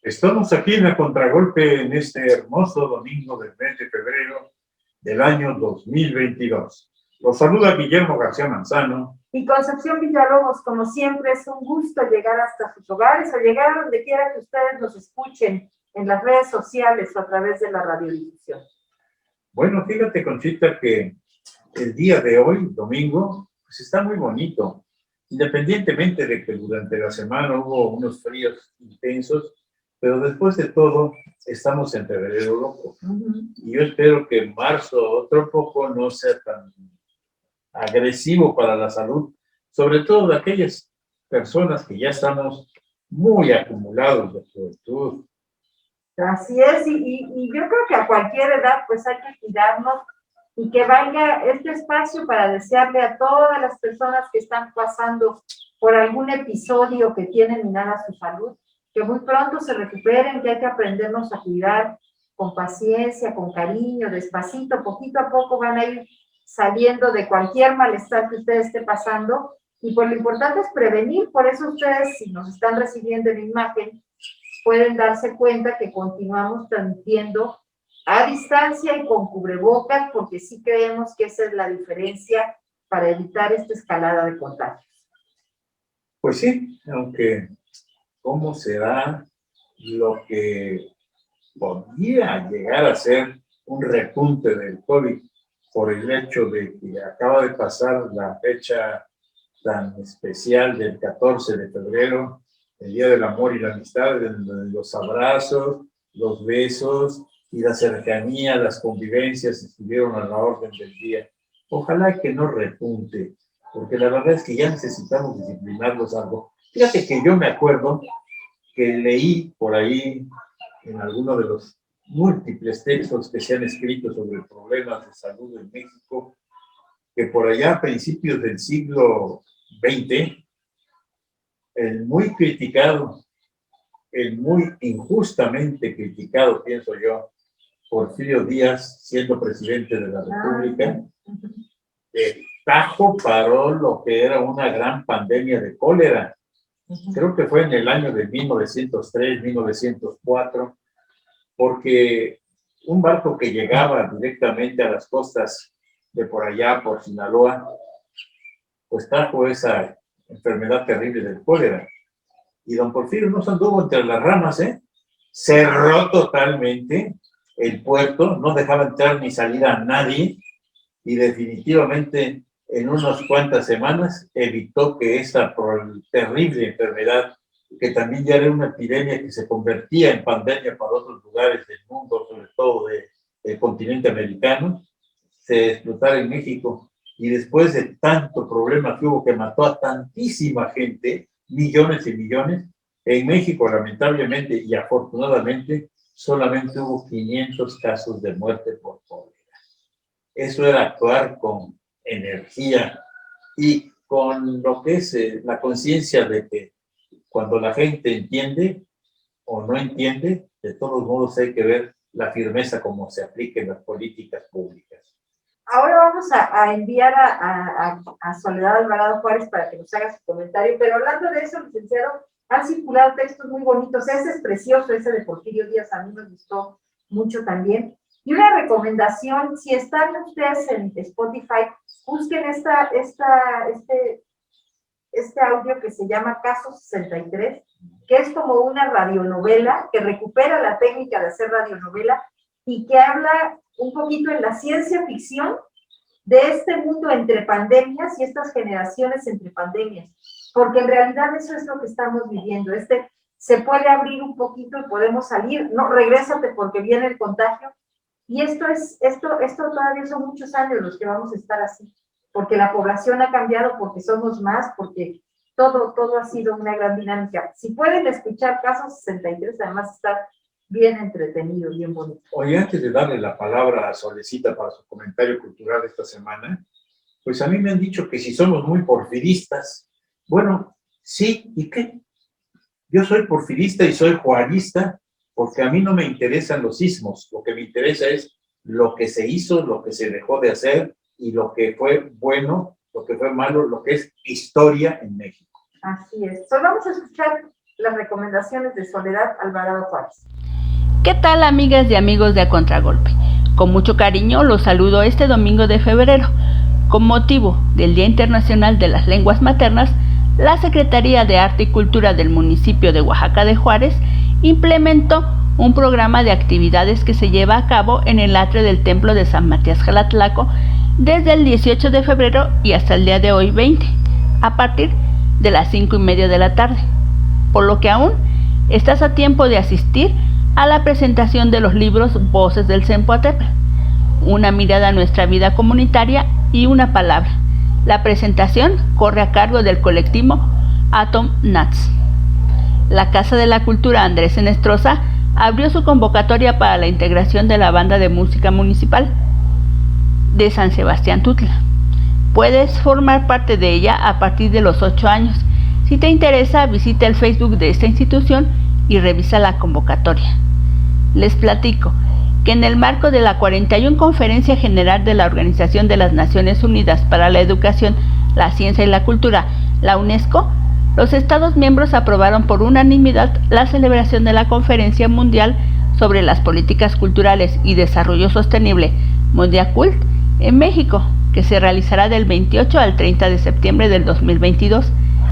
Estamos aquí en la Contragolpe en este hermoso domingo del mes de febrero del año 2022. Los saluda Guillermo García Manzano. Y Concepción Villalobos, como siempre, es un gusto llegar hasta sus hogares o llegar a donde quiera que ustedes nos escuchen, en las redes sociales o a través de la radiodifusión. Bueno, fíjate, Conchita, que el día de hoy, domingo, pues está muy bonito. Independientemente de que durante la semana hubo unos fríos intensos, pero después de todo, estamos en febrero loco. Y yo espero que en marzo otro poco no sea tan agresivo para la salud, sobre todo de aquellas personas que ya estamos muy acumulados de juventud. Así es, y yo creo que a cualquier edad pues hay que cuidarnos y que valga este espacio para desearle a todas las personas que están pasando por algún episodio que tiene minada su salud, que muy pronto se recuperen, que hay que aprendernos a cuidar con paciencia, con cariño, despacito, poquito a poco van a ir saliendo de cualquier malestar que usted esté pasando, y pues lo importante es prevenir. Por eso ustedes, si nos están recibiendo en imagen, pueden darse cuenta que continuamos transmitiendo a distancia y con cubrebocas, porque sí creemos que esa es la diferencia para evitar esta escalada de contagios. Pues sí, aunque ¿cómo será lo que podría llegar a ser un repunte del COVID por el hecho de que acaba de pasar la fecha tan especial del 14 de febrero, el Día del Amor y la Amistad, los abrazos, los besos y la cercanía, las convivencias estuvieron a la orden del día? Ojalá que no repunte, porque la verdad es que ya necesitamos disciplinarlos algo. Fíjate que yo me acuerdo que leí por ahí en alguno de los múltiples textos que se han escrito sobre problemas de salud en México, que por allá a principios del siglo XX, el muy criticado, el muy injustamente criticado, pienso yo, Porfirio Díaz, siendo presidente de la República, tajo paró lo que era una gran pandemia de cólera. Creo que fue en el año de 1903, 1904, porque un barco que llegaba directamente a las costas de por allá, por Sinaloa, pues trajo esa enfermedad terrible del cólera. Y don Porfirio no se anduvo entre las ramas, cerró totalmente el puerto, no dejaba entrar ni salir a nadie, y definitivamente en unas cuantas semanas evitó que esta terrible enfermedad, que también ya era una epidemia que se convertía en pandemia para otros lugares del mundo, sobre todo del continente americano, se explotara en México. Y después de tanto problema que hubo, que mató a tantísima gente, millones y millones, en México lamentablemente y afortunadamente solamente hubo 500 casos de muerte por cólera. Eso era actuar con energía y con lo que es la conciencia de que cuando la gente entiende o no entiende, de todos modos hay que ver la firmeza como se aplica en las políticas públicas. Ahora vamos a enviar a Soledad Alvarado Juárez para que nos haga su comentario, pero hablando de eso, licenciado, han circulado textos muy bonitos. Ese es precioso, ese de Porfirio Díaz, a mí me gustó mucho también. Y una recomendación, si están ustedes en Spotify, busquen este audio que se llama Caso 63, que es como una radionovela, que recupera la técnica de hacer radionovela y que habla un poquito en la ciencia ficción de este mundo entre pandemias y estas generaciones entre pandemias, porque en realidad eso es lo que estamos viviendo. Se puede abrir un poquito y podemos salir, no, regrésate porque viene el contagio. Y esto todavía son muchos años los que vamos a estar así, porque la población ha cambiado, porque somos más, porque todo ha sido una gran dinámica. Si pueden escuchar Caso 63, además está bien entretenido, bien bonito. Oye, antes de darle la palabra a Solecita para su comentario cultural de esta semana, pues a mí me han dicho que si somos muy porfiristas. Bueno, sí, ¿y qué? Yo soy porfirista y soy juarista, porque a mí no me interesan los ismos. Lo que me interesa es lo que se hizo, lo que se dejó de hacer y lo que fue bueno, lo que fue malo, lo que es historia en México. Así es. Pues vamos a escuchar las recomendaciones de Soledad Alvarado Juárez. ¿Qué tal, amigas y amigos de A Contragolpe? Con mucho cariño los saludo este domingo de febrero. Con motivo del Día Internacional de las Lenguas Maternas, la Secretaría de Arte y Cultura del municipio de Oaxaca de Juárez implementó un programa de actividades que se lleva a cabo en el atrio del Templo de San Matías Xalatlaco desde el 18 de febrero y hasta el día de hoy 20, a partir de las 5:30 de la tarde, por lo que aún estás a tiempo de asistir a la presentación de los libros Voces del Zempoaltépetl, una mirada a nuestra vida comunitaria y una palabra. La presentación corre a cargo del colectivo Atom Nats. La Casa de la Cultura Andrés Enestrosa abrió su convocatoria para la integración de la banda de música municipal de San Sebastián Tutla. Puedes formar parte de ella a partir de los 8 años. Si te interesa, visita el Facebook de esta institución y revisa la convocatoria. Les platico que en el marco de la 41 Conferencia General de la Organización de las Naciones Unidas para la Educación, la Ciencia y la Cultura, la UNESCO, los Estados miembros aprobaron por unanimidad la celebración de la Conferencia Mundial sobre las Políticas Culturales y Desarrollo Sostenible, Mondiacult, en México, que se realizará del 28 al 30 de septiembre del 2022.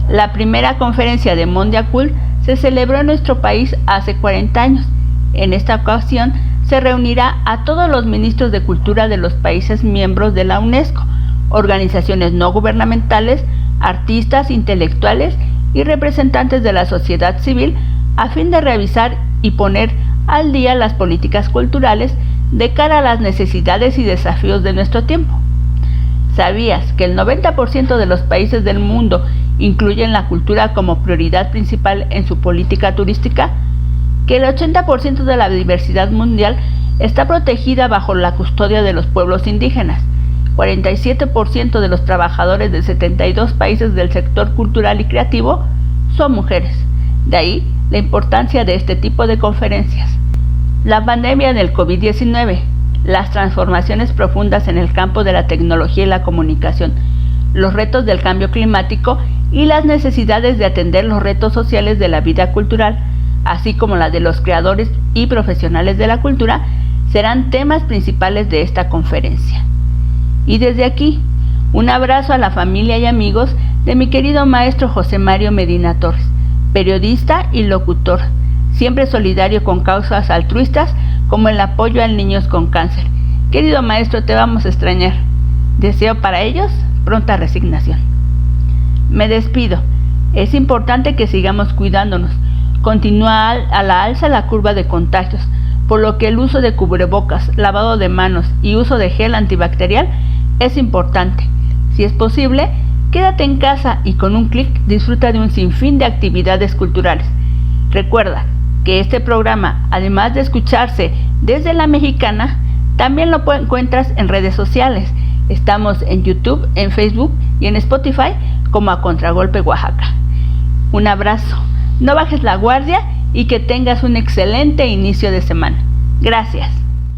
La primera conferencia de Mondiacult se celebró en nuestro país hace 40 años. En esta ocasión se reunirá a todos los ministros de cultura de los países miembros de la UNESCO, organizaciones no gubernamentales, artistas, intelectuales y representantes de la sociedad civil a fin de revisar y poner al día las políticas culturales de cara a las necesidades y desafíos de nuestro tiempo. ¿Sabías que el 90% de los países del mundo incluyen la cultura como prioridad principal en su política turística? Que el 80% de la diversidad mundial está protegida bajo la custodia de los pueblos indígenas. 47% de los trabajadores de 72 países del sector cultural y creativo son mujeres. De ahí la importancia de este tipo de conferencias. La pandemia del COVID-19, las transformaciones profundas en el campo de la tecnología y la comunicación, los retos del cambio climático y las necesidades de atender los retos sociales de la vida cultural, así como la de los creadores y profesionales de la cultura, serán temas principales de esta conferencia. Y desde aquí, un abrazo a la familia y amigos de mi querido maestro José Mario Medina Torres, periodista y locutor, siempre solidario con causas altruistas como el apoyo a niños con cáncer. Querido maestro, te vamos a extrañar. Deseo para ellos pronta resignación. Me despido. Es importante que sigamos cuidándonos. Continúa a la alza la curva de contagios, por lo que el uso de cubrebocas, lavado de manos y uso de gel antibacterial es importante. Si es posible, quédate en casa y con un clic disfruta de un sinfín de actividades culturales. Recuerda que este programa, además de escucharse desde La Mexicana, también lo encuentras en redes sociales. Estamos en YouTube, en Facebook y en Spotify como A Contragolpe Oaxaca. Un abrazo, no bajes la guardia y que tengas un excelente inicio de semana. Gracias.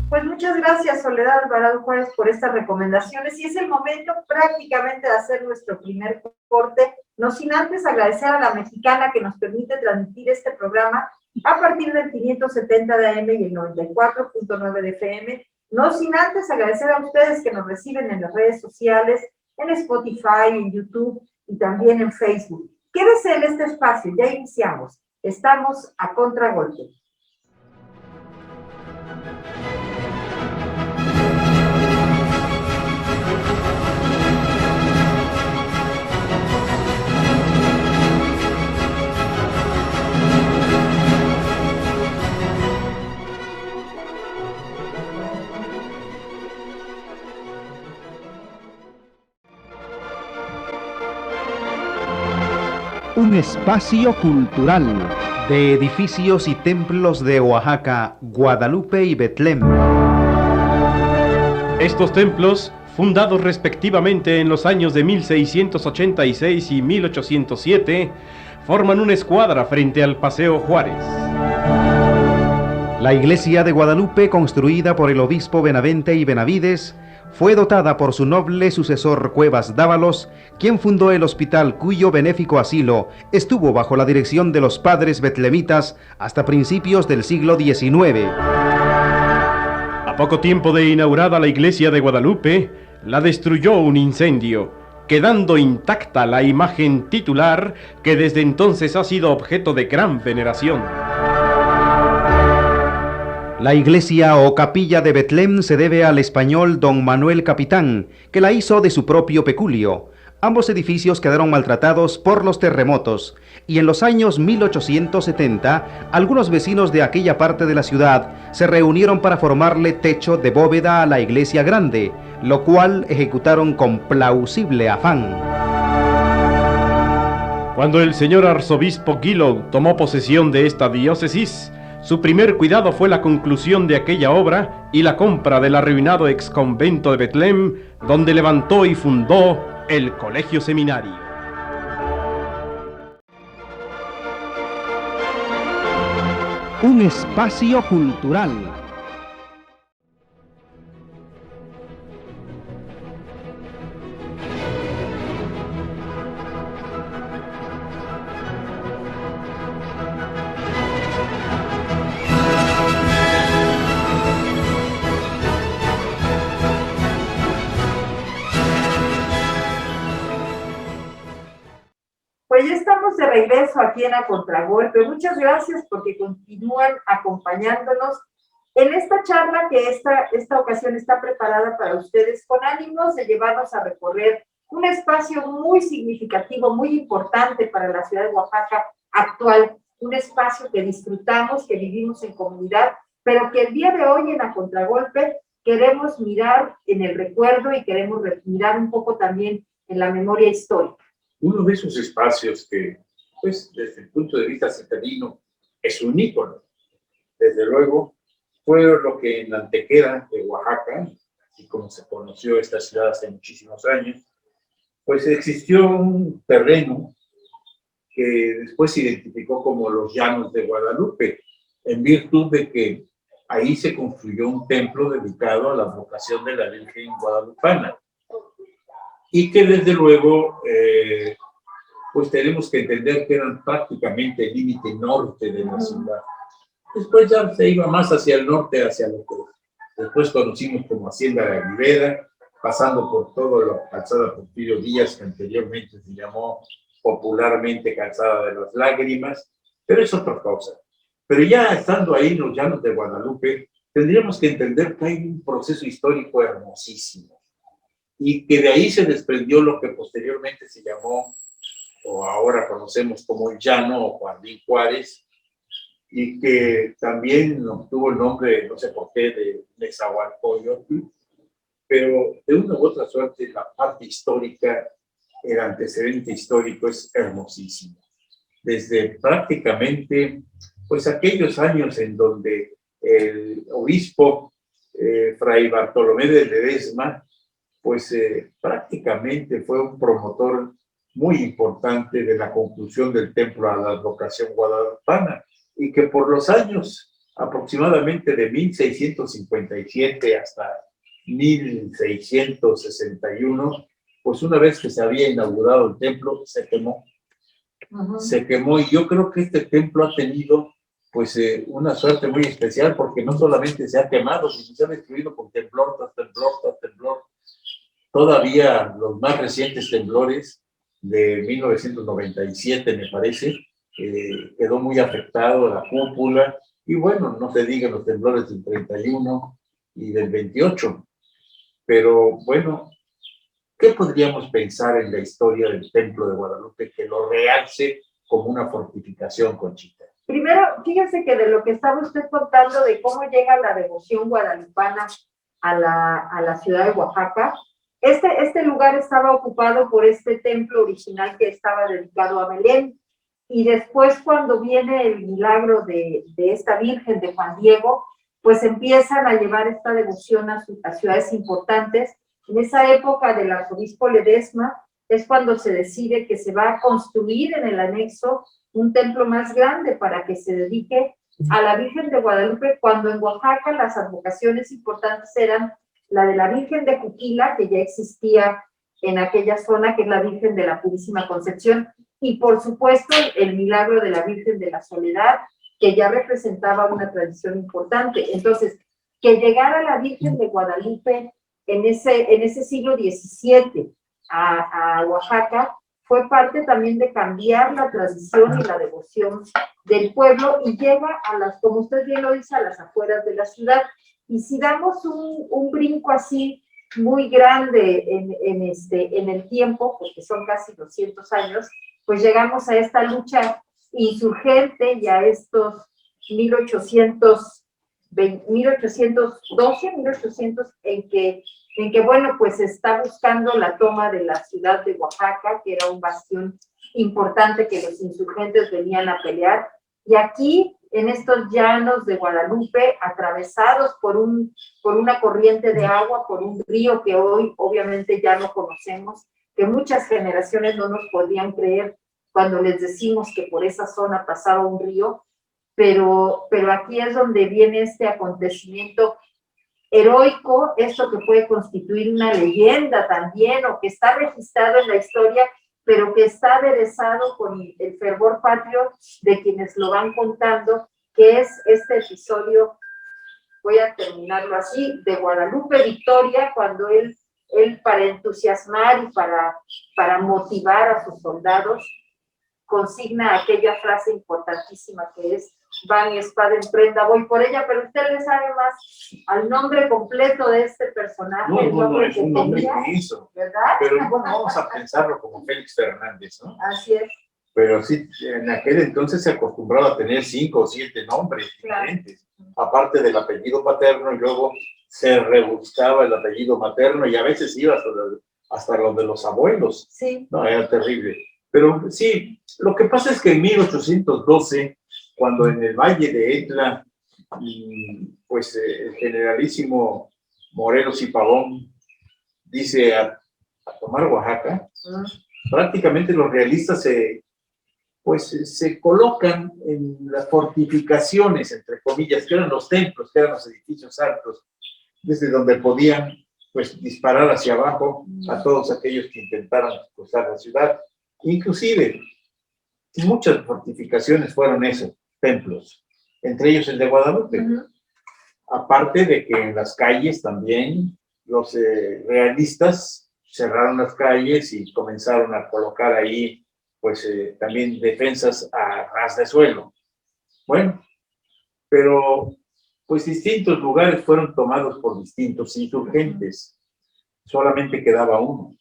Pues muchas gracias, Soledad Alvarado Juárez, por estas recomendaciones. Y es el momento prácticamente de hacer nuestro primer corte, no sin antes agradecer a La Mexicana que nos permite transmitir este programa a partir del 570 de AM y el 94.9 de FM. No sin antes agradecer a ustedes que nos reciben en las redes sociales, en Spotify, en YouTube y también en Facebook. Quédese en este espacio, ya iniciamos. Estamos a Contragolpe. Un espacio cultural de edificios y templos de Oaxaca, Guadalupe y Betlém. Estos templos, fundados respectivamente en los años de 1686 y 1807, forman una escuadra frente al Paseo Juárez. La iglesia de Guadalupe, construida por el obispo Benavente y Benavides, fue dotada por su noble sucesor Cuevas Dávalos, quien fundó el hospital cuyo benéfico asilo estuvo bajo la dirección de los padres betlemitas hasta principios del siglo XIX. A poco tiempo de inaugurada la iglesia de Guadalupe, la destruyó un incendio, quedando intacta la imagen titular que desde entonces ha sido objeto de gran veneración. La iglesia o capilla de Betlem se debe al español don Manuel Capitán, que la hizo de su propio peculio. Ambos edificios quedaron maltratados por los terremotos, y en los años 1870, algunos vecinos de aquella parte de la ciudad se reunieron para formarle techo de bóveda a la iglesia grande, lo cual ejecutaron con plausible afán. Cuando el señor arzobispo Guillot tomó posesión de esta diócesis, su primer cuidado fue la conclusión de aquella obra y la compra del arruinado exconvento de Betlem, donde levantó y fundó el colegio seminario. Un espacio cultural. Pues ya estamos de regreso aquí en A Contragolpe. Muchas gracias porque continúan acompañándonos en esta charla que esta ocasión está preparada para ustedes con ánimos de llevarnos a recorrer un espacio muy significativo, muy importante para la ciudad de Oaxaca actual, un espacio que disfrutamos, que vivimos en comunidad, pero que el día de hoy en A Contragolpe queremos mirar en el recuerdo y queremos mirar un poco también en la memoria histórica. Uno de esos espacios que, pues, desde el punto de vista citadino, es un ícono. Desde luego, fue lo que en la Antequera de Oaxaca, así como se conoció esta ciudad hace muchísimos años, pues existió un terreno que después se identificó como los Llanos de Guadalupe, en virtud de que ahí se construyó un templo dedicado a la vocación de la Virgen Guadalupana. Y que desde luego, pues tenemos que entender que eran prácticamente el límite norte de la ciudad. Después ya se iba más hacia el norte, hacia lo que después conocimos como Hacienda de Rivera, pasando por toda la calzada Porfirio Díaz, que anteriormente se llamó popularmente Calzada de las Lágrimas, pero es otra cosa. Pero ya estando ahí en los Llanos de Guadalupe, tendríamos que entender que hay un proceso histórico hermosísimo, y que de ahí se desprendió lo que posteriormente se llamó, o ahora conocemos como el Llano o Jardín Juárez, y que también obtuvo el nombre, no sé por qué, de Nezahualcóyotl, pero de una u otra suerte la parte histórica, el antecedente histórico es hermosísimo. Desde prácticamente, pues aquellos años en donde el obispo Fray Bartolomé de Ledesma, pues prácticamente fue un promotor muy importante de la conclusión del templo a la advocación guadalupana, y que por los años aproximadamente de 1657 hasta 1661, pues una vez que se había inaugurado el templo, se quemó. Se quemó, y yo creo que este templo ha tenido pues una suerte muy especial, porque no solamente se ha quemado, sino se ha destruido con temblor tras temblor tras temblor. Todavía los más recientes temblores de 1997, me parece, quedó muy afectado la cúpula, y bueno, no se digan los temblores del 31 y del 28. Pero bueno, ¿qué podríamos pensar en la historia del Templo de Guadalupe que lo realce como una fortificación, Conchita? Primero, fíjese que de lo que estaba usted contando de cómo llega la devoción guadalupana a la ciudad de Oaxaca, este lugar estaba ocupado por este templo original que estaba dedicado a Belén, y después cuando viene el milagro de esta Virgen de Juan Diego, pues empiezan a llevar esta devoción a ciudades importantes. En esa época del arzobispo Ledesma es cuando se decide que se va a construir en el anexo un templo más grande para que se dedique a la Virgen de Guadalupe, cuando en Oaxaca las advocaciones importantes eran la de la Virgen de Juquila, que ya existía en aquella zona, que es la Virgen de la Purísima Concepción, y por supuesto el milagro de la Virgen de la Soledad, que ya representaba una tradición importante. Entonces, que llegara la Virgen de Guadalupe en ese siglo XVII a Oaxaca, fue parte también de cambiar la tradición y la devoción del pueblo, y llega a las, como usted bien lo dice, a las afueras de la ciudad. Y si damos un brinco así muy grande en el tiempo, porque son casi 200 años, pues llegamos a esta lucha insurgente y a estos 1812, 1800, en que, bueno, pues se está buscando la toma de la ciudad de Oaxaca, que era un bastión importante que los insurgentes venían a pelear. Y aquí, en estos llanos de Guadalupe, atravesados por una corriente de agua, por un río que hoy obviamente ya no conocemos, que muchas generaciones no nos podían creer cuando les decimos que por esa zona pasaba un río, pero aquí es donde viene este acontecimiento heroico, esto que puede constituir una leyenda también, o que está registrado en la historia, pero que está aderezado con el fervor patrio de quienes lo van contando, que es este episodio, voy a terminarlo así, de Guadalupe Victoria, cuando él para entusiasmar y para motivar a sus soldados, consigna aquella frase importantísima que es: va mi espada en prenda, voy por ella. Pero usted le sabe más al nombre completo de este personaje. No, es un nombre que hizo, ¿verdad? pero bueno, vamos a pensarlo como Félix Fernández, ¿no? Así es. Pero sí, en aquel entonces se acostumbraba a tener 5 o 7 nombres diferentes, aparte del apellido paterno, y luego se rebuscaba el apellido materno, y a veces iba hasta lo de los abuelos. Sí. No, era terrible. Pero sí, lo que pasa es que en 1812, cuando en el Valle de Etla, pues el generalísimo Morelos y Pavón dice a tomar Oaxaca, prácticamente los realistas se colocan en las fortificaciones, entre comillas, que eran los templos, que eran los edificios altos, desde donde podían pues disparar hacia abajo a todos aquellos que intentaran cruzar la ciudad. Inclusive, muchas fortificaciones fueron esos templos, entre ellos el de Guadalupe. Aparte de que en las calles también los realistas cerraron las calles y comenzaron a colocar ahí pues también defensas a ras de suelo. Bueno, pero pues distintos lugares fueron tomados por distintos insurgentes. Solamente quedaba uno,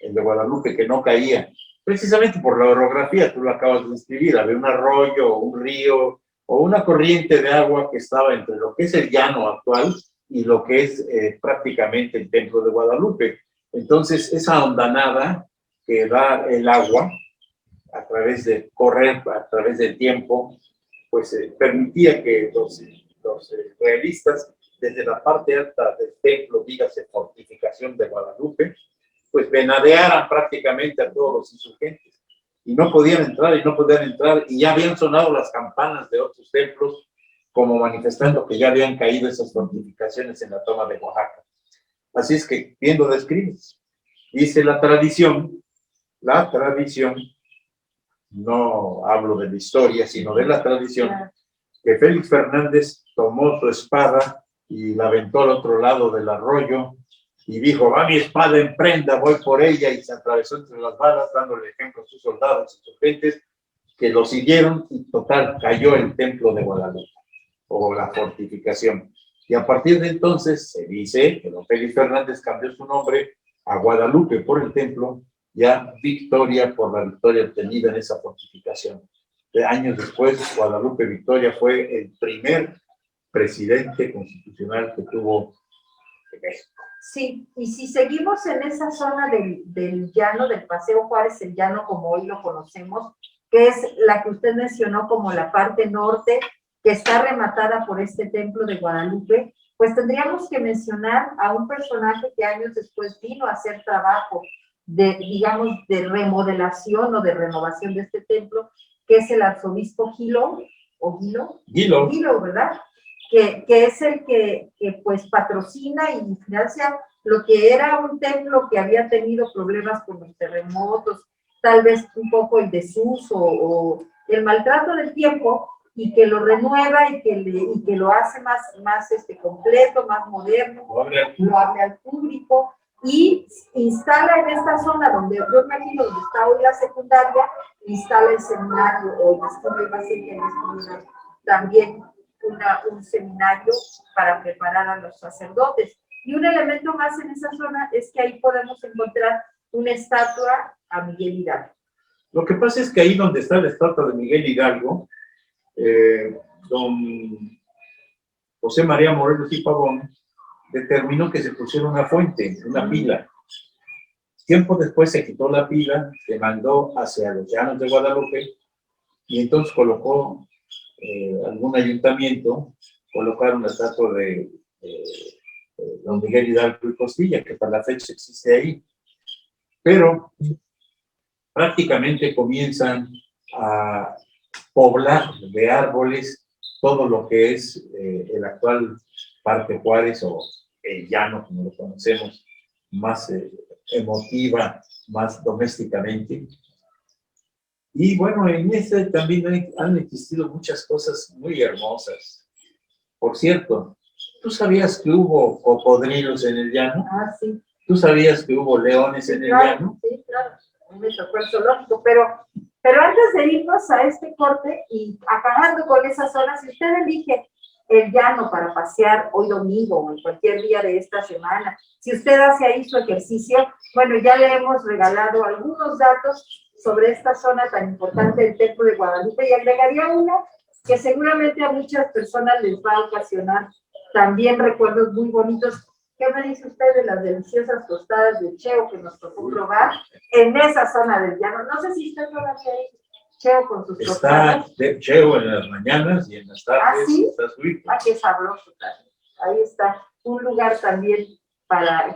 el de Guadalupe, que no caía, precisamente por la orografía. Tú lo acabas de describir, había un arroyo, un río, o una corriente de agua que estaba entre lo que es el llano actual y lo que es prácticamente el templo de Guadalupe. Entonces, esa hondanada que da el agua, a través de correr, a través del tiempo, pues permitía que los realistas, desde la parte alta del templo, dígase fortificación de Guadalupe, pues venadearan prácticamente a todos los insurgentes. Y no podían entrar, y ya habían sonado las campanas de otros templos, como manifestando que ya habían caído esas fortificaciones en la toma de Oaxaca. Así es que, bien lo describes. Dice la tradición, no hablo de la historia, sino de la tradición, que Félix Fernández tomó su espada y la aventó al otro lado del arroyo y dijo: va mi espada en prenda, voy por ella, y se atravesó entre las balas, dándole ejemplo a sus soldados y sus gentes, que lo siguieron, y total, cayó el templo de Guadalupe, o la fortificación. Y a partir de entonces se dice que don Félix Fernández cambió su nombre a Guadalupe por el templo, ya Victoria por la victoria obtenida en esa fortificación. Años después, Guadalupe Victoria fue el primer presidente constitucional que tuvo México. Sí, y si seguimos en esa zona del llano, del Paseo Juárez, el llano como hoy lo conocemos, que es la que usted mencionó como la parte norte, que está rematada por este templo de Guadalupe, pues tendríamos que mencionar a un personaje que años después vino a hacer trabajo digamos, de remodelación o de renovación de este templo, que es el arzobispo Gilo, ¿verdad? que es el que pues patrocina y financia lo que era un templo que había tenido problemas con los terremotos, tal vez un poco el desuso o el maltrato del tiempo, y que lo renueva y que lo hace más completo, más moderno, lo abre al público y instala en esta zona donde yo imagino donde está hoy la secundaria, instala el seminario, o iba a ser que en este también un seminario para preparar a los sacerdotes. Y un elemento más en esa zona es que ahí podemos encontrar una estatua a Miguel Hidalgo. Lo que pasa es que ahí donde está la estatua de Miguel Hidalgo, don José María Morelos y Pavón determinó que se pusiera una fuente, una pila. Tiempo después se quitó la pila, se mandó hacia los Llanos de Guadalupe y entonces colocó algún ayuntamiento, colocaron la estatua de don Miguel Hidalgo y Costilla, que para la fecha existe ahí. Pero prácticamente comienzan a poblar de árboles todo lo que es el actual Parque Juárez o el llano, como lo conocemos, más emotiva, más domésticamente. Y bueno, en este también han existido muchas cosas muy hermosas. Por cierto, ¿tú sabías que hubo cocodrilos en el llano? Ah, sí. ¿Tú sabías que hubo leones en el llano? Sí, claro. Me tocó el zoológico, pero antes de irnos a este corte y acabando con esa zona, si usted elige el llano para pasear hoy domingo o en cualquier día de esta semana, si usted hace ahí su ejercicio, bueno, ya le hemos regalado algunos datos sobre esta zona tan importante del Templo de Guadalupe y agregaría uno que seguramente a muchas personas les va a ocasionar también recuerdos muy bonitos. ¿Qué me dice usted de las deliciosas tostadas de Cheo que nos tocó probar en esa zona del llano? No sé si usted todavía hay Cheo con sus tostadas. Está Cheo en las mañanas y en las tardes. ¿Ah, sí? Está su hijo. Ah, qué sabroso también. Ahí está, un lugar también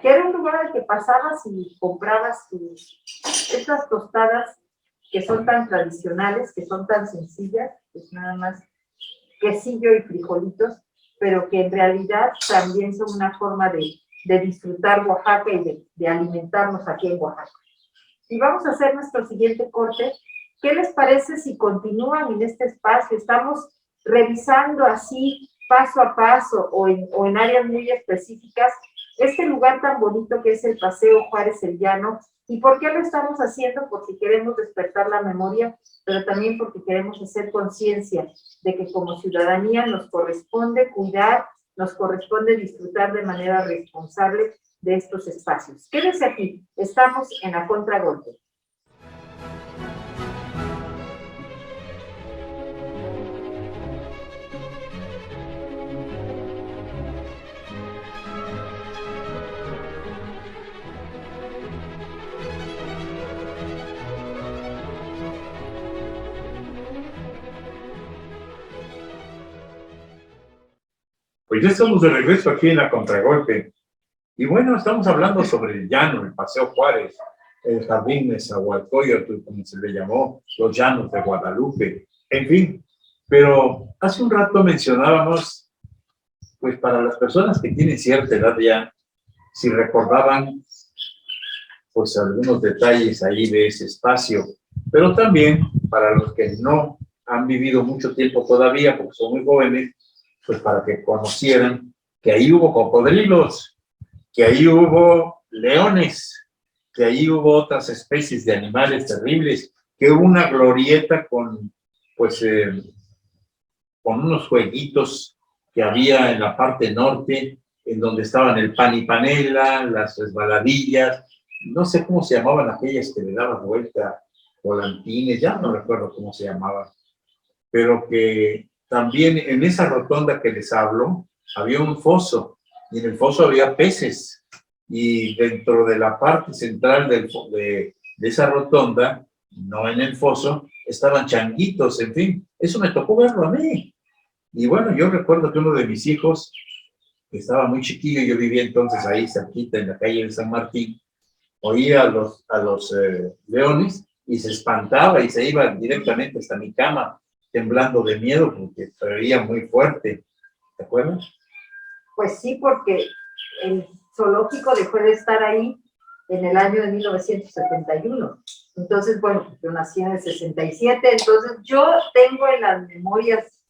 que era un lugar al que pasabas y comprabas estas tostadas que son tan tradicionales, que son tan sencillas, pues nada más quesillo y frijolitos, pero que en realidad también son una forma de disfrutar Oaxaca y de alimentarnos aquí en Oaxaca. Y vamos a hacer nuestro siguiente corte. ¿Qué les parece si continúan en este espacio? Estamos revisando así, paso a paso, o en áreas muy específicas, este lugar tan bonito que es el Paseo Juárez el Llano. ¿Y por qué lo estamos haciendo? Porque queremos despertar la memoria, pero también porque queremos hacer conciencia de que como ciudadanía nos corresponde cuidar, nos corresponde disfrutar de manera responsable de estos espacios. Quédese aquí, estamos en la Contragolpe. Pues ya estamos de regreso aquí en la Contragolpe. Y bueno, estamos hablando sobre el llano, el Paseo Juárez, el Jardín de Nezahualcóyotl, como se le llamó, los Llanos de Guadalupe, en fin. Pero hace un rato mencionábamos, pues para las personas que tienen cierta edad ya, si recordaban, pues algunos detalles ahí de ese espacio, pero también para los que no han vivido mucho tiempo todavía, porque son muy jóvenes, pues para que conocieran que ahí hubo cocodrilos, que ahí hubo leones, que ahí hubo otras especies de animales terribles, que hubo una glorieta con, pues, con unos jueguitos que había en la parte norte, en donde estaban el pan y panela, las resbaladillas, no sé cómo se llamaban aquellas que le daban vuelta, volantines, ya no recuerdo cómo se llamaban, pero que también en esa rotonda que les hablo, había un foso, y en el foso había peces, y dentro de la parte central de esa rotonda, no en el foso, estaban changuitos, en fin, eso me tocó verlo a mí. Y bueno, yo recuerdo que uno de mis hijos, que estaba muy chiquillo, yo vivía entonces ahí cerquita en la calle de San Martín, oía a los leones y se espantaba y se iba directamente hasta mi cama, temblando de miedo porque se veía muy fuerte. ¿Te acuerdas? Pues sí, porque el zoológico dejó de estar ahí en el año de 1971. Entonces, bueno, yo nací en el 67, entonces yo tengo en las memorias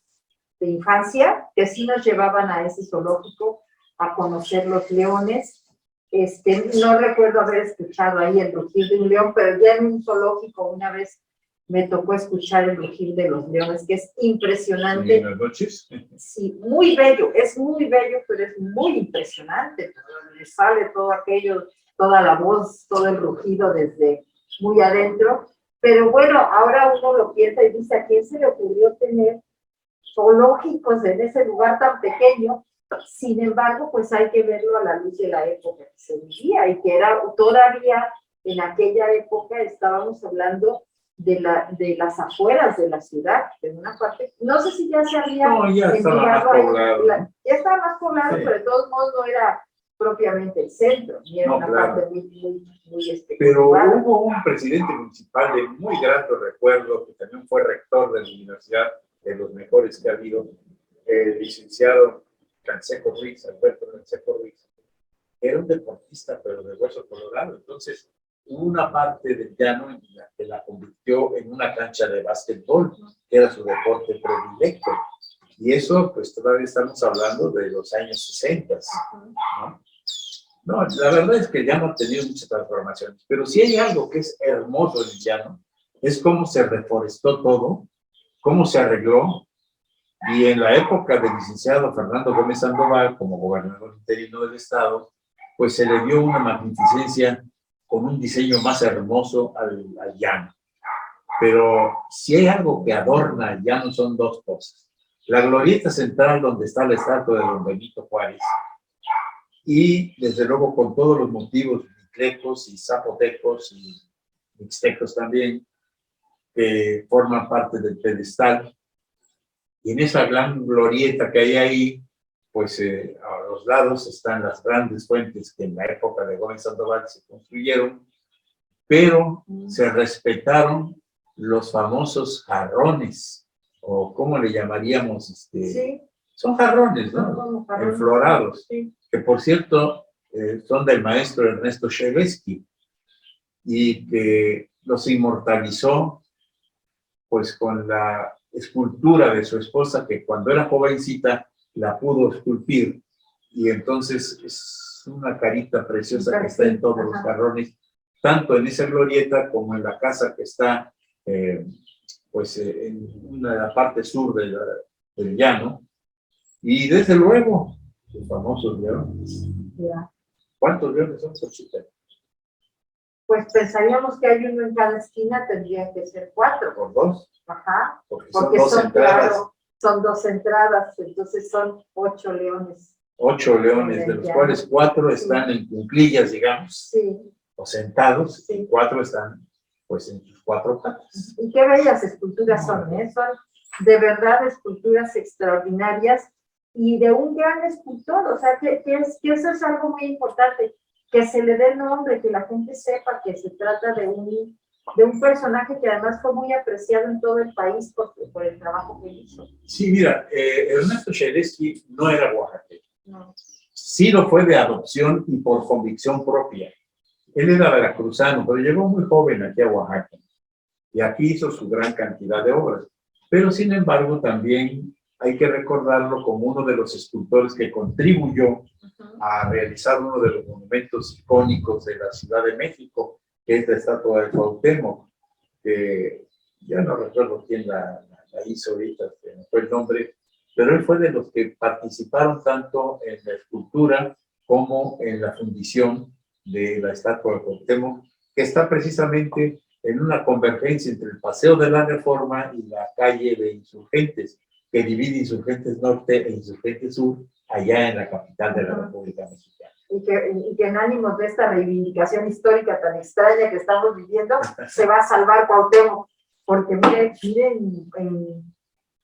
de infancia que sí nos llevaban a ese zoológico a conocer los leones. No recuerdo haber escuchado ahí el rugir de un león, pero ya en un zoológico una vez me tocó escuchar el rugir de los leones, que es impresionante. Buenas noches. Sí, muy bello, pero es muy impresionante. Le sale todo aquello, toda la voz, todo el rugido desde muy adentro. Pero bueno, ahora uno lo piensa y dice, ¿a quién se le ocurrió tener zoológicos en ese lugar tan pequeño? Sin embargo, pues hay que verlo a la luz de la época que se vivía y que era todavía en aquella época estábamos hablando de las afueras de la ciudad, en una parte, no sé si ya se había No, ya estaba más poblado. Ya estaba más poblado, Sí. pero de todos modos no era propiamente el centro, ni era No, una claro. parte muy espectacular. Pero hubo un presidente municipal de muy grato recuerdo, que también fue rector de la universidad, de los mejores que ha habido, el licenciado Canseco Ruiz, Alberto Canseco Ruiz. Era un deportista, pero de hueso colorado. Entonces, hubo una parte del llano en la que la convirtió en una cancha de básquetbol, que era su deporte predilecto. Y eso, pues todavía estamos hablando de los años 60, ¿no? No, la verdad es que el llano ha tenido muchas transformaciones, pero si hay algo que es hermoso en el llano, es cómo se reforestó todo, cómo se arregló, y en la época del licenciado Fernando Gómez Sandoval, como gobernador interino del estado, pues se le dio una magnificencia con un diseño más hermoso al llano. Pero si hay algo que adorna el llano son dos cosas. La glorieta central donde está la estatua de don Benito Juárez, y desde luego con todos los motivos mixtecos y zapotecos y mixtecos también, que forman parte del pedestal. Y en esa gran glorieta que hay ahí, pues a los lados están las grandes fuentes que en la época de Gómez Sandoval se construyeron, pero se respetaron los famosos jarrones, o ¿cómo le llamaríamos? Sí. Son jarrones, ¿no? Como jarrones, Enflorados, sí. que por cierto son del maestro Ernesto Chevesky, y que los inmortalizó pues con la escultura de su esposa, que cuando era jovencita la pudo esculpir, y entonces es una carita preciosa que está en todos los jarrones, tanto en esa glorieta como en la casa que está pues en la parte sur del llano. Y desde luego, los famosos leones. Ya. ¿Cuántos leones son, Xochitl? Pues pensaríamos que hay uno en cada esquina, tendrían que ser 4. ¿Por dos? Ajá. Porque Porque son dos entradas. claro, son 2 entradas, entonces son 8 leones. 8 leones, de los cuales 4 están en cuclillas, digamos, Sí. o sentados, Sí. y 4 están pues en sus 4 patas. Y qué bellas esculturas son, ¿eh? Son de verdad esculturas extraordinarias y de un gran escultor, o sea, que eso es algo muy importante, que se le dé nombre, que la gente sepa que se trata de un personaje que además fue muy apreciado en todo el país por el trabajo que hizo. Sí, mira, Ernesto Chevesky no era oaxaqueño. No. Sí lo fue de adopción y por convicción propia. Él era veracruzano, pero llegó muy joven aquí a Oaxaca. Y aquí hizo su gran cantidad de obras. Pero sin embargo, también hay que recordarlo como uno de los escultores que contribuyó a realizar uno de los monumentos icónicos de la Ciudad de México, que es la estatua de Cuauhtémoc, que ya no recuerdo quién la hizo ahorita, que no fue el nombre, pero él fue de los que participaron tanto en la escultura como en la fundición de la estatua de Cuauhtémoc, que está precisamente en una convergencia entre el Paseo de la Reforma y la calle de Insurgentes, que divide Insurgentes Norte e Insurgentes Sur, allá en la capital de la República Mexicana. Y que en ánimos de esta reivindicación histórica tan extraña que estamos viviendo, se va a salvar Cuauhtémoc, porque miren en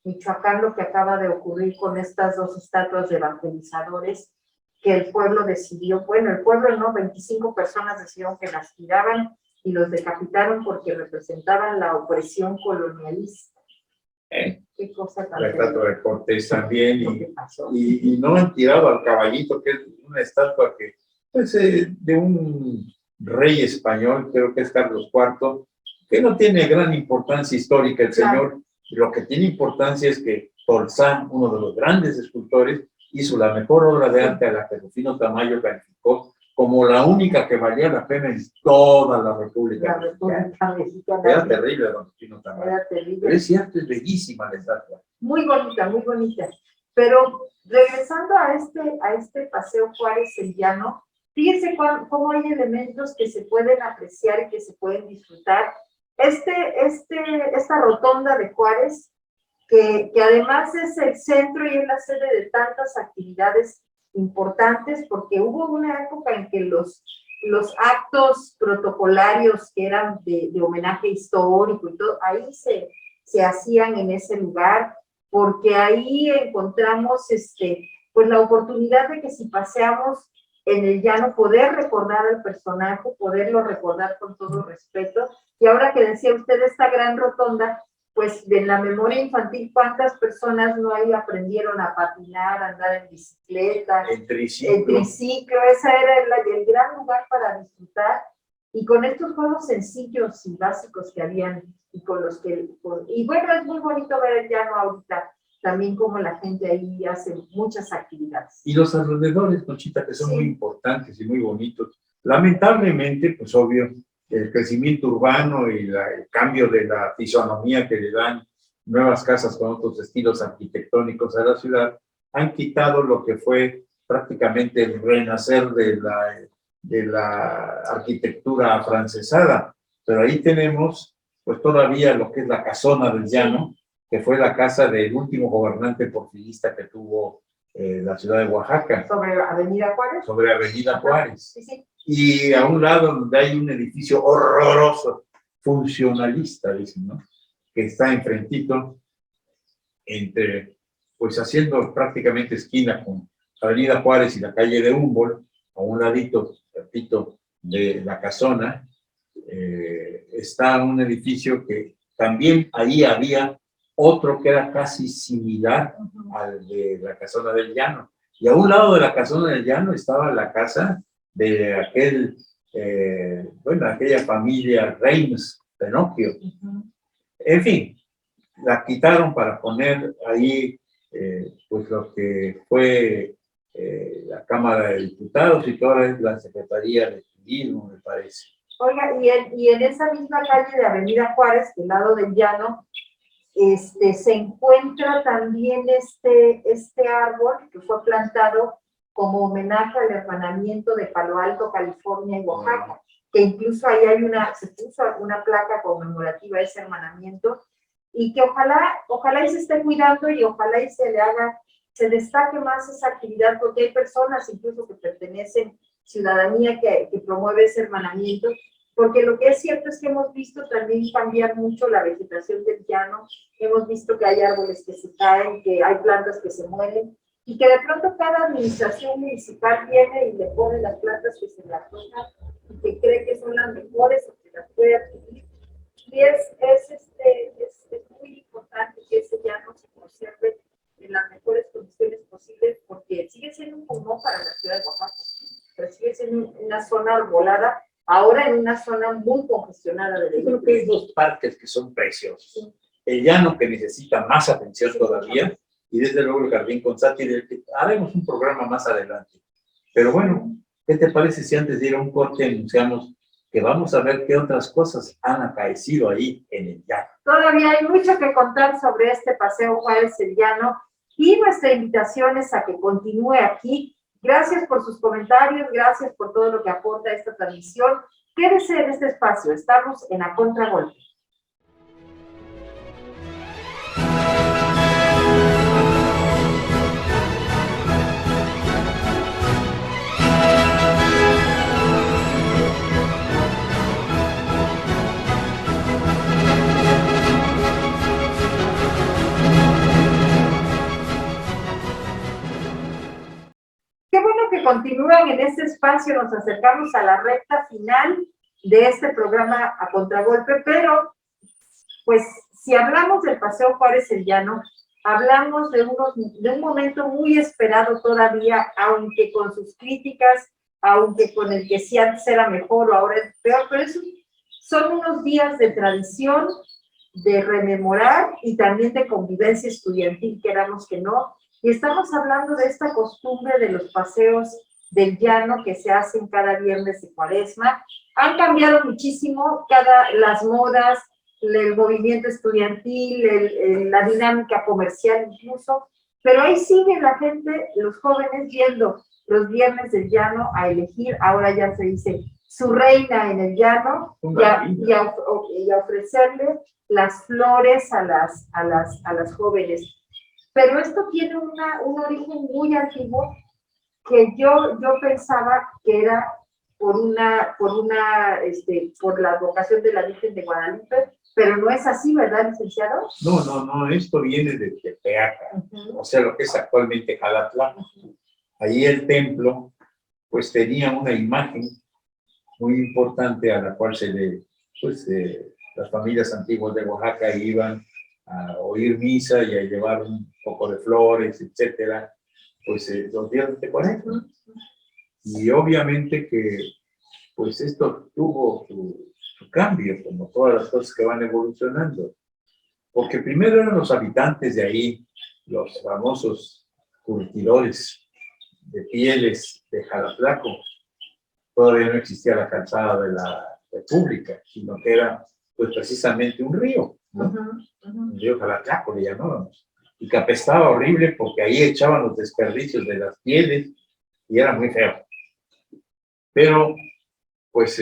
Michoacán lo que acaba de ocurrir con estas 2 estatuas de evangelizadores, que el pueblo decidió, bueno, el pueblo no, 25 personas decidieron que las tiraban y los decapitaron porque representaban la opresión colonialista. Qué cosa tan La estatua de Cortés también, lo que pasó. y no han tirado al caballito, que es una estatua que, pues, de un rey español, creo que es Carlos IV, que no tiene gran importancia histórica el Claro. señor. Lo que tiene importancia es que Torzán, uno de los grandes escultores, hizo la mejor obra de arte a la que Rufino Tamayo calificó como la única que valía la pena en toda la República La República Mexicana. Era terrible, don Rufino Tamayo. Era terrible. Pero es cierto, es bellísima la estatua. Muy bonita, muy bonita. Pero regresando a este Paseo Juárez el Llano, fíjense cómo hay elementos que se pueden apreciar y que se pueden disfrutar. Esta rotonda de Juárez, que además es el centro y es la sede de tantas actividades importantes, porque hubo una época en que los actos protocolarios que eran de homenaje histórico y todo, ahí se hacían en ese lugar, porque ahí encontramos pues la oportunidad de que si paseamos en el llano, poder recordar al personaje, poderlo recordar con todo respeto. Y ahora que decía usted esta gran rotonda, pues de la memoria infantil, ¿cuántas personas no ahí aprendieron a patinar, a andar en bicicleta? El triciclo. Ese era el gran lugar para disfrutar. Y con estos juegos sencillos y básicos que habían, y con los que, y bueno, es muy bonito ver el llano ahorita, también como la gente ahí hace muchas actividades. Y los alrededores, Conchita, que son Sí. muy importantes y muy bonitos. Lamentablemente, pues obvio, el crecimiento urbano y el cambio de la fisonomía que le dan nuevas casas con otros estilos arquitectónicos a la ciudad, han quitado lo que fue prácticamente el renacer de la arquitectura afrancesada. Pero ahí tenemos, pues todavía lo que es la Casona del Llano, que fue la casa del último gobernante porfirista que tuvo la ciudad de Oaxaca. Sobre Avenida Juárez. Sobre Avenida Juárez. Sí, sí. Y a un lado donde hay un edificio horroroso, funcionalista, dicen, ¿no? Que está enfrentito, pues haciendo prácticamente esquina con Avenida Juárez y la calle de Humboldt, a un ladito, repito, de la Casona, está un edificio que también ahí había otro que era casi similar al de la Casona del Llano. Y a un lado de la Casona del Llano estaba la casa de aquella familia Reims, Penocchio. En fin, la quitaron para poner ahí pues lo que fue la Cámara de Diputados y toda la Secretaría de Turismo, me parece. Oiga, y en esa misma calle de Avenida Juárez, del lado del Llano, se encuentra también este árbol que fue plantado como homenaje al hermanamiento de Palo Alto, California y Oaxaca, que incluso ahí se puso una placa conmemorativa a ese hermanamiento, y que ojalá y se esté cuidando y ojalá y se destaque más esa actividad, porque hay personas incluso que pertenecen, ciudadanía que promueve ese hermanamiento, porque lo que es cierto es que hemos visto también cambiar mucho la vegetación del llano, hemos visto que hay árboles que se caen, que hay plantas que se mueren, y que de pronto cada administración municipal viene y le pone las plantas que se le antojan y que cree que son las mejores o que las puede adquirir. Y es muy importante que ese llano se conserve en las mejores condiciones posibles, porque sigue siendo un pulmón para la ciudad de Oaxaca, pero sigue siendo una zona arbolada, ahora en una zona muy congestionada de Yo creo que hay dos parques que son preciosos. Sí. El llano, que necesita más atención todavía, y desde luego el Jardín Constati, del que haremos un programa más adelante. Pero bueno, ¿qué te parece si antes de ir a un corte anunciamos que vamos a ver qué otras cosas han acaecido ahí en el llano? Todavía hay mucho que contar sobre este Paseo Juárez el Llano, y nuestra invitación es a que continúe aquí. Gracias por sus comentarios, gracias por todo lo que aporta esta transmisión. Quédese en este espacio, estamos en A Contragolpe. Qué bueno que continúan en este espacio, nos acercamos a la recta final de este programa A Contragolpe, pero pues si hablamos del Paseo Juárez el Llano, hablamos de un momento muy esperado todavía, aunque con sus críticas, aunque con el que si antes era mejor o ahora es peor, pero son unos días de tradición, de rememorar y también de convivencia estudiantil, queramos que no. Y estamos hablando de esta costumbre de los paseos del llano que se hacen cada viernes de Cuaresma. Han cambiado muchísimo las modas, el movimiento estudiantil, la dinámica comercial incluso, pero ahí sigue la gente, los jóvenes, yendo los viernes del llano a elegir, ahora ya se dice, su reina en el llano, y a ofrecerle las flores a las jóvenes. Pero esto tiene un origen muy antiguo que yo pensaba que era por la advocación de la Virgen de Guadalupe, pero no es así, ¿verdad, licenciado? No, esto viene de Tepeaca, o sea, lo que es actualmente Jalatlán. Ahí el templo, pues tenía una imagen muy importante a la cual las familias antiguas de Oaxaca iban a oír misa y a llevar un poco de flores, etcétera, pues los días de Cuaresma. Y obviamente que pues esto tuvo su cambio, como todas las cosas que van evolucionando. Porque primero eran los habitantes de ahí, los famosos curtidores de pieles de Jalaplaco. Todavía no existía la calzada de la República, sino que era pues precisamente un río, ¿no? Un río Jalaplaco le llamábamos. Y que apestaba horrible porque ahí echaban los desperdicios de las pieles y era muy feo. Pero pues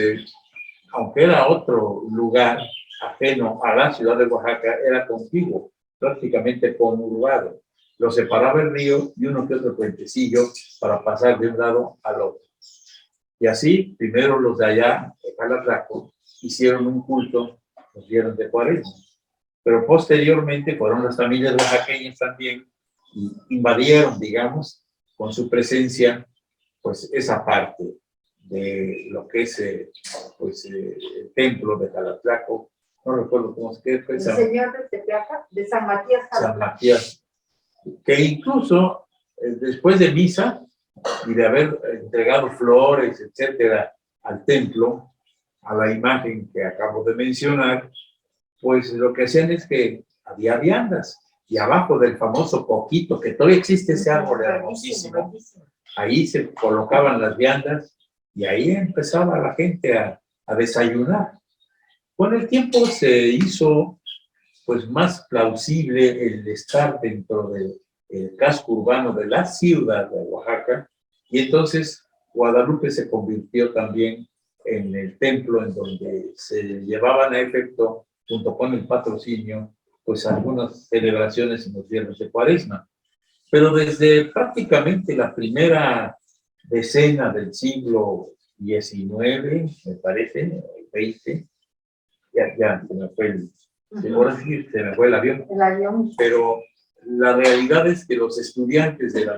aunque era otro lugar ajeno a la ciudad de Oaxaca, era contiguo, prácticamente conurbado. Lo separaba el río y uno que otro puentecillo para pasar de un lado al otro. Y así, primero los de allá, de Jalaplaco, hicieron un culto, los viernes de Cuaresma. Pero posteriormente fueron las familias oaxaqueñas también y invadieron, digamos, con su presencia, pues esa parte de lo que es el templo de Jalaplaco, no recuerdo cómo se quedó. El señor de Tepeaca, de San Matías Jalaplaco. San Matías, que incluso después de misa y de haber entregado flores, etcétera, al templo, a la imagen que acabo de mencionar, pues lo que hacían es que había viandas, y abajo del famoso coquito, que todavía existe ese árbol hermosísimo, ahí se colocaban las viandas, y ahí empezaba la gente a desayunar. Con el tiempo se hizo pues más plausible el estar dentro del casco urbano de la ciudad de Oaxaca, y entonces Guadalupe se convirtió también en el templo en donde se llevaban a efecto, junto con el patrocinio, pues algunas celebraciones en los viernes de Cuaresma. Pero desde prácticamente la primera decena del siglo XIX, me parece, el XX, ya se me fue se me fue el avión. Pero la realidad es que los estudiantes del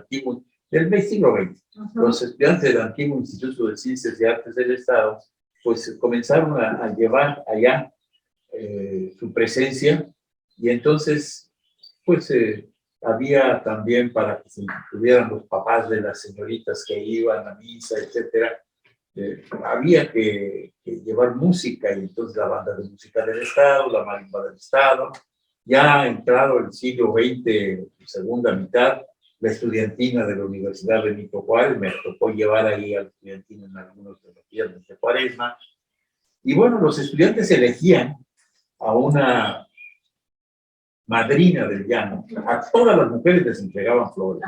siglo XX, los estudiantes del antiguo Instituto de Ciencias y Artes del Estado, pues comenzaron a llevar allá su presencia, y entonces, pues había también, para que se incluyeran los papás de las señoritas que iban a misa, etcétera, había que llevar música, y entonces la banda de música del Estado, la marimba del Estado. Ya entrado el siglo XX, segunda mitad, la estudiantina de la Universidad Benito Juárez, me tocó llevar ahí al estudiantina en algunos de los viernes de Cuaresma. Y bueno, los estudiantes elegían a una madrina del llano. A todas las mujeres les entregaban flores.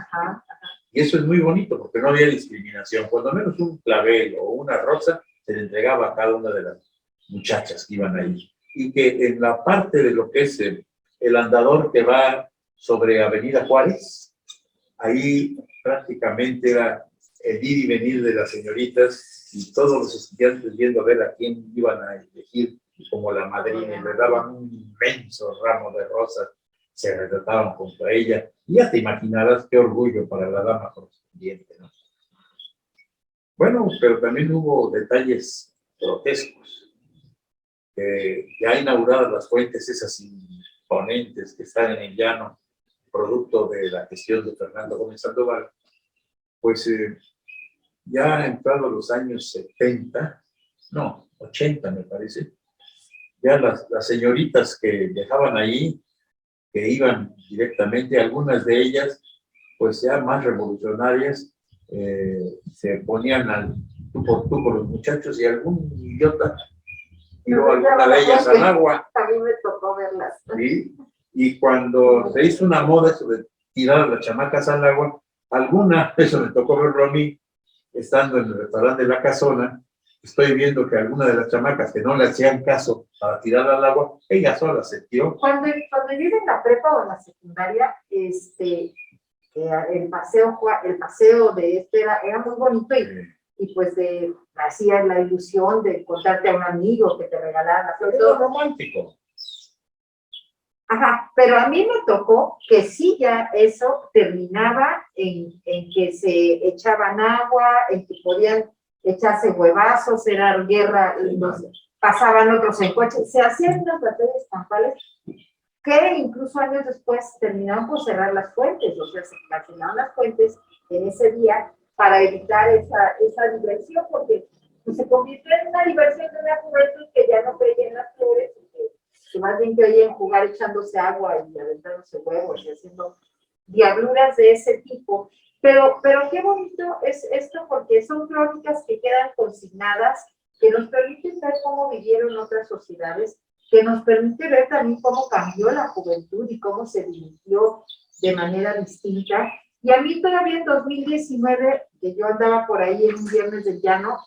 Y eso es muy bonito porque no había discriminación. Cuando menos un clavel o una rosa se le entregaba a cada una de las muchachas que iban ahí. Y que en la parte de lo que es el andador que va sobre Avenida Juárez, ahí prácticamente era el ir y venir de las señoritas, y todos los estudiantes viendo a ver a quién iban a elegir como la madrina, y le daban un inmenso ramo de rosas, se retrataban contra ella, y ya te imaginarás qué orgullo para la dama correspondiente, ¿no? Bueno, pero también hubo detalles grotescos. Ya inauguradas las fuentes esas imponentes que están en el llano, producto de la gestión de Fernando Gómez Sandoval, pues ya entrado los años 70, no, 80 me parece, ya las señoritas que dejaban ahí, que iban directamente, algunas de ellas, pues ya más revolucionarias, se ponían al tú por tú con los muchachos y algún idiota tiró alguna de ellas al agua. A mí me tocó verlas. ¿Sí? Y cuando se hizo una moda eso de tirar a las chamacas al agua, alguna, eso me tocó verlo a mí, estando en el restaurante de La Casona, estoy viendo que alguna de las chamacas que no le hacían caso para tirar al agua, ella sola se tiró. Cuando yo iba en la prepa o en la secundaria, el paseo de era muy bonito y pues hacía la ilusión de encontrarte a un amigo que te regalara la flor. Todo romántico. Ajá, pero a mí me tocó que sí ya eso terminaba en que se echaban agua, en que podían echarse huevazos, era guerra, pasaban otros en coche, se hacían unas batallas campales que incluso años después terminaron por cerrar las fuentes, o sea, se cancelaron las fuentes en ese día para evitar esa diversión, porque pues, se convirtió en una diversión de una juventud que ya no creía en las flores, que más bien creían jugar echándose agua y aventándose huevos y haciendo diabluras de ese tipo. Pero qué bonito es esto, porque son crónicas que quedan consignadas, que nos permiten ver cómo vivieron otras sociedades, que nos permite ver también cómo cambió la juventud y cómo se dirigió de manera distinta. Y a mí todavía en 2019, que yo andaba por ahí en un Viernes del Llano,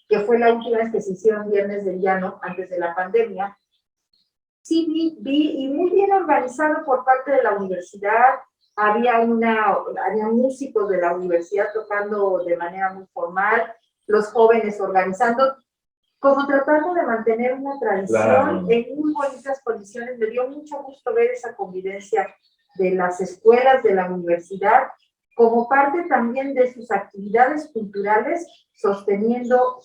que fue la última vez que se hicieron Viernes del Llano antes de la pandemia, sí vi y muy bien organizado por parte de la universidad. Había músicos de la universidad tocando de manera muy formal, los jóvenes organizando, como tratando de mantener una tradición, claro, en muy bonitas condiciones. Me dio mucho gusto ver esa convivencia de las escuelas de la universidad, como parte también de sus actividades culturales, sosteniendo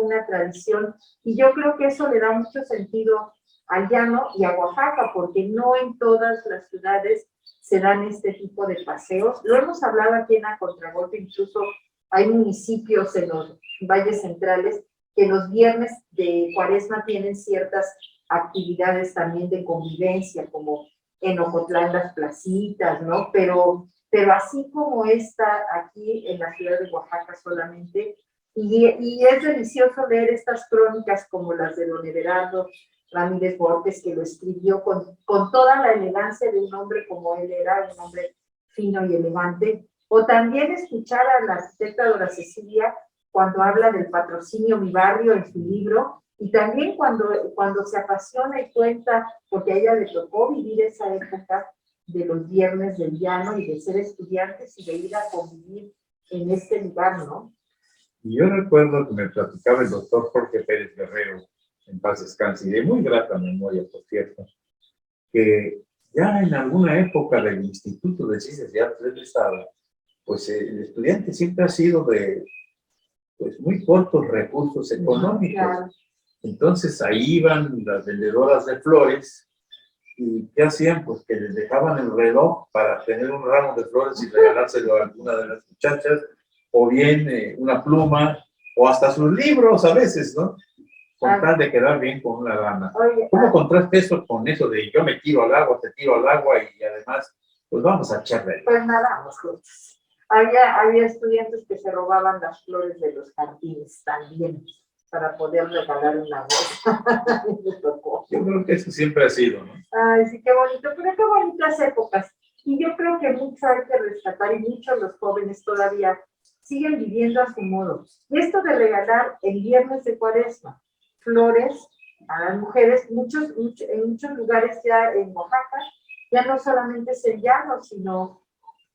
una tradición. Y yo creo que eso le da mucho sentido al llano y a Oaxaca, porque no en todas las ciudades se dan este tipo de paseos. Lo hemos hablado aquí en A Contragolpe, incluso hay municipios en los valles centrales que los viernes de Cuaresma tienen ciertas actividades también de convivencia, como en Ocotlán las placitas, ¿no? Pero así como esta aquí en la ciudad de Oaxaca solamente, y es delicioso ver estas crónicas como las de don Everardo Ramírez Borges, que lo escribió con toda la elegancia de un hombre como él era, un hombre fino y elegante, o también escuchar a la arquitecta Dora Cecilia cuando habla del patrocinio Mi Barrio en su libro, y también cuando se apasiona y cuenta, porque a ella le tocó vivir esa época de los Viernes del Llano y de ser estudiantes y de ir a convivir en este lugar, ¿no? Y yo recuerdo que me platicaba el doctor Jorge Pérez Guerrero, en paz descanse, y de muy grata memoria, por cierto, que ya en alguna época del Instituto de Ciencias y Artes del Estado, pues el estudiante siempre ha sido de pues muy cortos recursos económicos. Claro. Entonces ahí iban las vendedoras de flores y ¿qué hacían? Pues que les dejaban el reloj para tener un ramo de flores y regalárselo a alguna de las muchachas, o bien una pluma, o hasta sus libros a veces, ¿no? Con tal de quedar bien con una dama. ¿Cómo contraste eso con eso de yo me tiro al agua, te tiro al agua y además, pues vamos a echarle? Pues nadamos juntos. Había estudiantes que se robaban las flores de los jardines también para poder regalar una rosa. Yo creo que eso siempre ha sido, ¿no? Ay, sí, qué bonito, pero qué bonitas épocas. Y yo creo que mucho hay que rescatar y muchos los jóvenes todavía siguen viviendo a su modo. Y esto de regalar el Viernes de Cuaresma flores a las mujeres, en muchos lugares ya en Oaxaca, ya no solamente es el llano, sino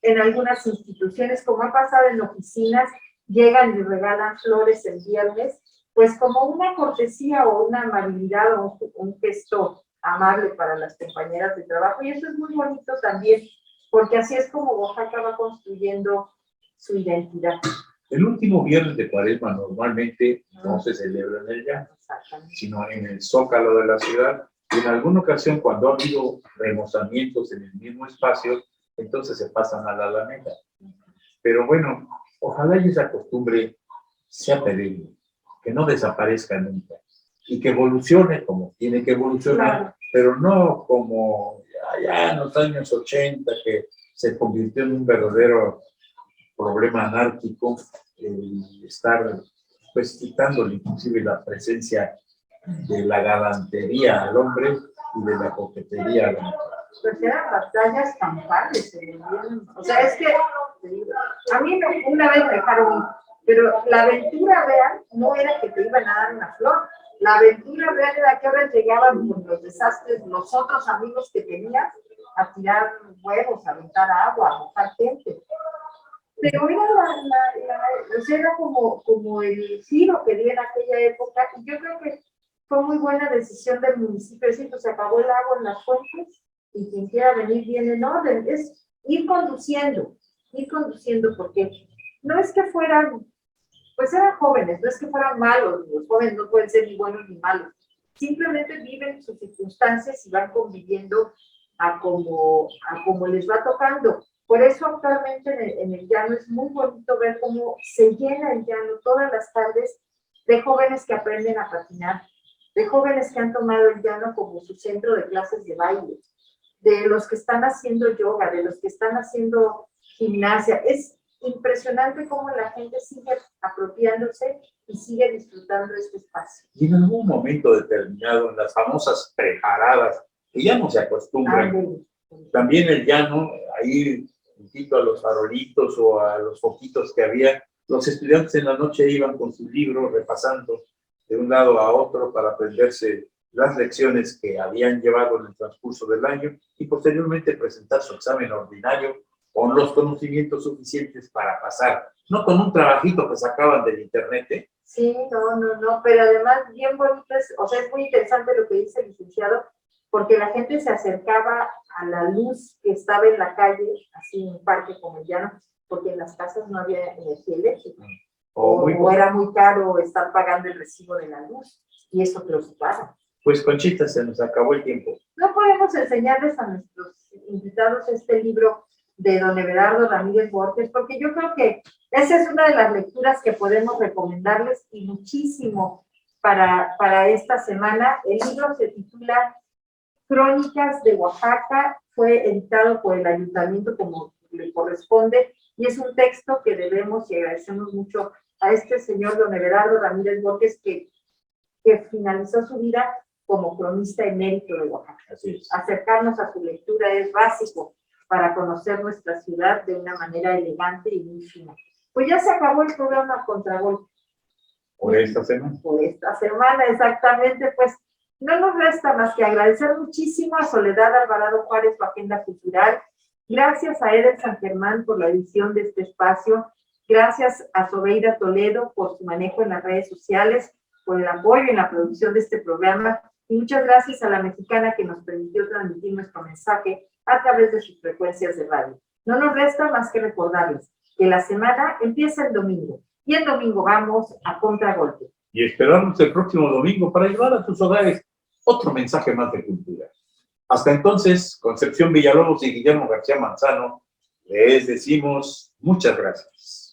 en algunas instituciones, como ha pasado en oficinas, llegan y regalan flores el viernes, pues como una cortesía o una amabilidad o un gesto amable para las compañeras de trabajo. Y eso es muy bonito también, porque así es como Oaxaca va construyendo su identidad. El último viernes de Cuaresma normalmente no se celebra en el llano, sino en el Zócalo de la ciudad, Y en alguna ocasión, cuando ha habido remozamientos en el mismo espacio, entonces se pasan a la Alameda. Pero bueno, ojalá y esa costumbre sea perenne, que no desaparezca nunca y que evolucione como tiene que evolucionar, Claro. pero no como allá en los años 80, que se convirtió en un verdadero problema anárquico, estar pues quitándole inclusive la presencia de la galantería al hombre y de la coquetería a la mujer. Pues eran batallas campales, o sea, es que a mí una vez me dejaron, pero la aventura real no era que te iban a dar una flor, la aventura real era que ahora llegaban con los desastres, los otros amigos que tenías, a tirar huevos, a aventar agua, a mojar gente. Pero era, o sea, era como el giro que dio en aquella época, y yo creo que fue muy buena decisión del municipio, decir, pues se acabó el agua en las fuentes, y quien quiera venir bien en orden, es ir conduciendo, porque no es que fueran, pues eran jóvenes, no es que fueran malos, los jóvenes no pueden ser ni buenos ni malos, simplemente viven sus circunstancias y van conviviendo a como les va tocando. Por eso actualmente en el llano es muy bonito ver cómo se llena el llano todas las tardes de jóvenes que aprenden a patinar, de jóvenes que han tomado el llano como su centro de clases de baile, de los que están haciendo yoga, de los que están haciendo gimnasia. Es impresionante cómo la gente sigue apropiándose y sigue disfrutando de este espacio. Y en algún momento determinado, en las famosas preparadas, que ya no se acostumbran, también el llano, ahí juntito a los farolitos o a los foquitos que había, los estudiantes en la noche iban con sus libros repasando de un lado a otro para aprenderse las lecciones que habían llevado en el transcurso del año y posteriormente presentar su examen ordinario con los conocimientos suficientes para pasar, no con un trabajito que sacaban del internet, ¿eh? Sí, no, pero además bien bonito, o sea, es muy interesante lo que dice el licenciado, porque la gente se acercaba a la luz que estaba en la calle, así en un parque como el llano, porque en las casas no había energía eléctrica, o era muy caro estar pagando el recibo de la luz, y eso preocupaba. Pues Conchita, se nos acabó el tiempo. No podemos enseñarles a nuestros invitados este libro de don Everardo Ramírez Borges, porque yo creo que esa es una de las lecturas que podemos recomendarles y muchísimo para esta semana. El libro se titula Crónicas de Oaxaca, fue editado por el ayuntamiento como le corresponde, y es un texto que debemos y agradecemos mucho a este señor don Everardo Ramírez Borges que finalizó su vida como cronista emérito de Oaxaca. Así es. Acercarnos a su lectura es básico para conocer nuestra ciudad de una manera elegante y muy fina. Pues ya se acabó el programa Contragolpe. Por esta semana. Por esta semana, exactamente. Pues no nos resta más que agradecer muchísimo a Soledad Alvarado Juárez su agenda cultural. Gracias a Eder San Germán por la edición de este espacio. Gracias a Sobeida Toledo por su manejo en las redes sociales, por el apoyo en la producción de este programa. Y muchas gracias a la mexicana que nos permitió transmitir nuestro mensaje a través de sus frecuencias de radio. No nos resta más que recordarles que la semana empieza el domingo y el domingo vamos a Contragolpe. Y esperamos el próximo domingo para llevar a tus hogares otro mensaje más de cultura. Hasta entonces, Concepción Villalobos y Guillermo García Manzano, les decimos muchas gracias.